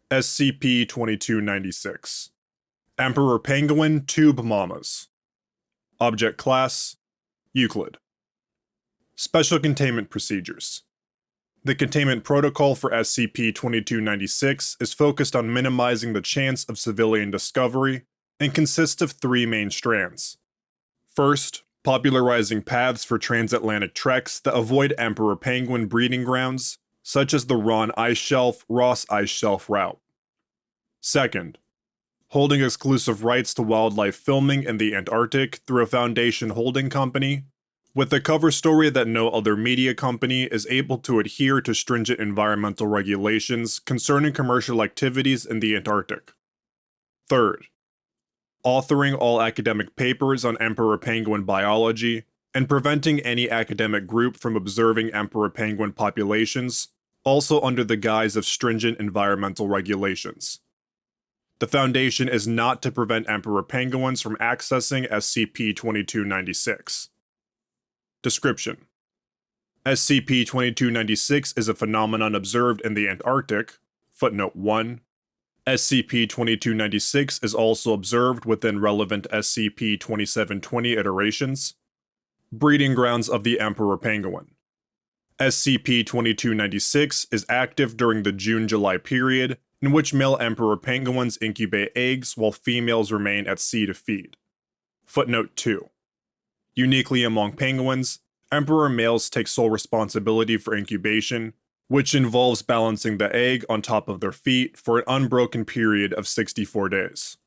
SCP-2296 Emperor Penguin Tube Mommas. Object Class Euclid. Special Containment Procedures. The containment protocol for SCP-2296 is focused on minimizing the chance of civilian discovery and consists of three main strands. First, popularizing paths for transatlantic treks that avoid Emperor Penguin breeding grounds, such as the Ron Ice Shelf, Ross Ice Shelf route. Second, holding exclusive rights to wildlife filming in the Antarctic through a Foundation holding company, with the cover story that no other media company is able to adhere to stringent environmental regulations concerning commercial activities in the Antarctic. Third, authoring all academic papers on Emperor Penguin biology and preventing any academic group from observing Emperor Penguin populations, also under the guise of stringent environmental regulations. The Foundation is not to prevent Emperor Penguins from accessing SCP-2296. Description: SCP-2296 is a phenomenon observed in the Antarctic. Footnote 1. SCP-2296 is also observed within relevant SCP-2720 iterations. Breeding grounds of the Emperor Penguin. SCP-2296 is active during the June-July period, in which male Emperor Penguins incubate eggs while females remain at sea to feed. Footnote 2. Uniquely among penguins, Emperor males take sole responsibility for incubation, which involves balancing the egg on top of their feet for an unbroken period of 64 days.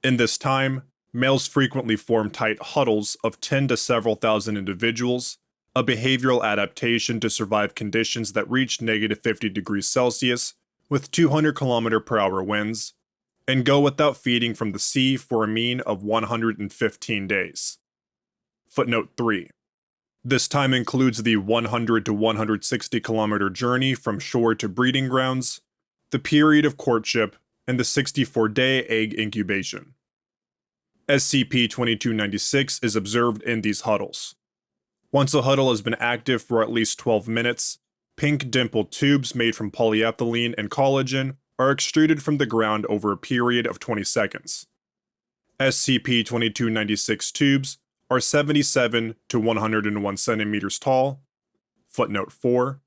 In this time, males frequently form tight huddles of 10 to several thousand individuals, a behavioral adaptation to survive conditions that reach -50°C with 200 km/h winds, and go without feeding from the sea for a mean of 115 days. Footnote 3. This time includes the 100 to 160 kilometer journey from shore to breeding grounds, the period of courtship, and the 64-day egg incubation. SCP-2296 is observed in these huddles. Once a huddle has been active for at least 12 minutes, pink dimpled tubes made from polyethylene and collagen are extruded from the ground over a period of 20 seconds. SCP-2296 tubes are 77 to 101 centimeters tall. Footnote 4.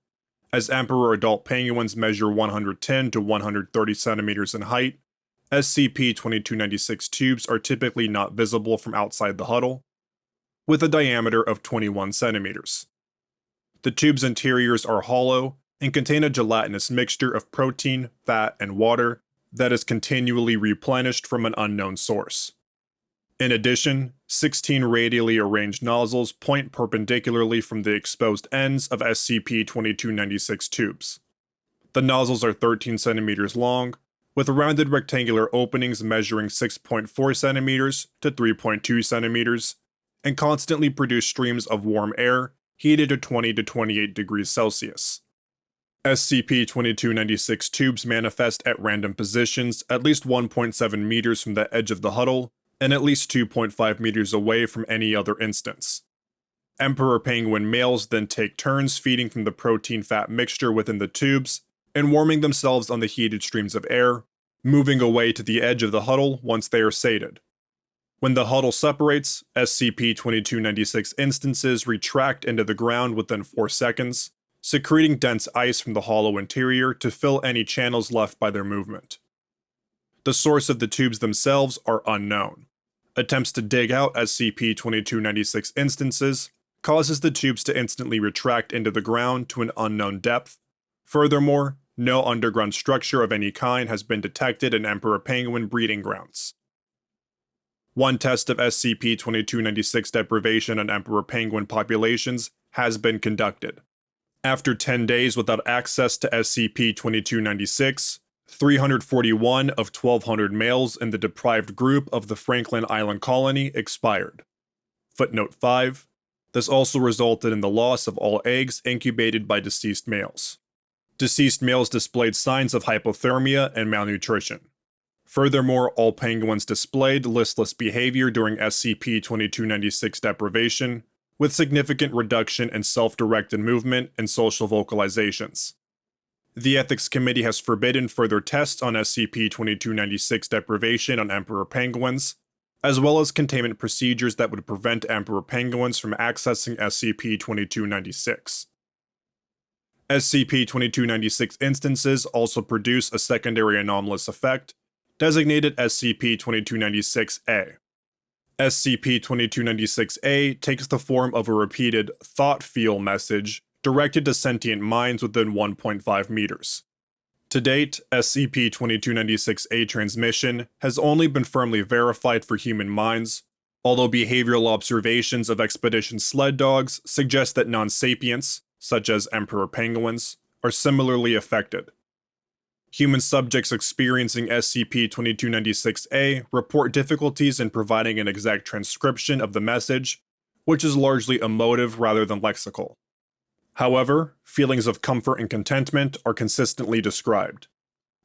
As Emperor adult penguins measure 110 to 130 centimeters in height, SCP-2296 tubes are typically not visible from outside the huddle, with a diameter of 21 centimeters. The tube's interiors are hollow and contain a gelatinous mixture of protein, fat, and water that is continually replenished from an unknown source. In addition, 16 radially arranged nozzles point perpendicularly from the exposed ends of SCP-2296 tubes. The nozzles are 13 centimeters long, with rounded rectangular openings measuring 6.4 centimeters to 3.2 centimeters, and constantly produce streams of warm air heated to 20 to 28 degrees Celsius. SCP-2296 tubes manifest at random positions at least 1.7 meters from the edge of the huddle and at least 2.5 meters away from any other instance. Emperor penguin males then take turns feeding from the protein-fat mixture within the tubes and warming themselves on the heated streams of air, moving away to the edge of the huddle once they are sated. When the huddle separates, SCP-2296 instances retract into the ground within 4 seconds, secreting dense ice from the hollow interior to fill any channels left by their movement. The source of the tubes themselves are unknown. Attempts to dig out SCP-2296 instances causes the tubes to instantly retract into the ground to an unknown depth. Furthermore, no underground structure of any kind has been detected in Emperor penguin breeding grounds. One test of SCP-2296 deprivation on Emperor penguin populations has been conducted. After 10 days without access to SCP-2296, 341 of 1,200 males in the deprived group of the Franklin Island colony expired. Footnote 5. This also resulted in the loss of all eggs incubated by deceased males. Deceased males displayed signs of hypothermia and malnutrition. Furthermore, all penguins displayed listless behavior during SCP-2296 deprivation, with significant reduction in self-directed movement and social vocalizations. The Ethics Committee has forbidden further tests on SCP-2296 Deprivation on Emperor penguins, as well as containment procedures that would prevent Emperor penguins from accessing SCP-2296. SCP-2296 instances also produce a secondary anomalous effect, designated SCP-2296-A. SCP-2296-A takes the form of a repeated thought-feel message directed to sentient minds within 1.5 meters. To date, SCP-2296-A transmission has only been firmly verified for human minds, although behavioral observations of expedition sled dogs suggest that non-sapients, such as emperor penguins, are similarly affected. Human subjects experiencing SCP-2296-A report difficulties in providing an exact transcription of the message, which is largely emotive rather than lexical. However, feelings of comfort and contentment are consistently described.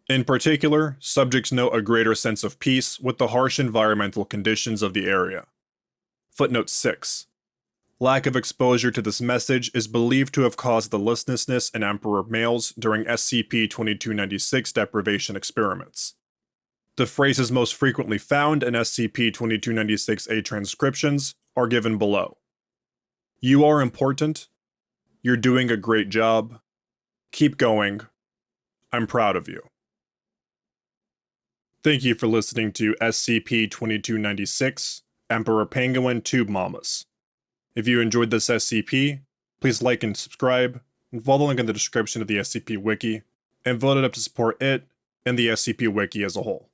In particular, subjects note a greater sense of peace with the harsh environmental conditions of the area. Footnote 6. Lack of exposure to this message is believed to have caused the listlessness in Emperor males during SCP-2296 deprivation experiments. The phrases most frequently found in SCP-2296-A transcriptions are given below. You are important. You're doing a great job. Keep going. I'm proud of you. Thank you for listening to SCP-2296, Emperor Penguin Tube Mommas. If you enjoyed this SCP, please like and subscribe, and follow the link in the description of the SCP Wiki, and vote it up to support it and the SCP Wiki as a whole.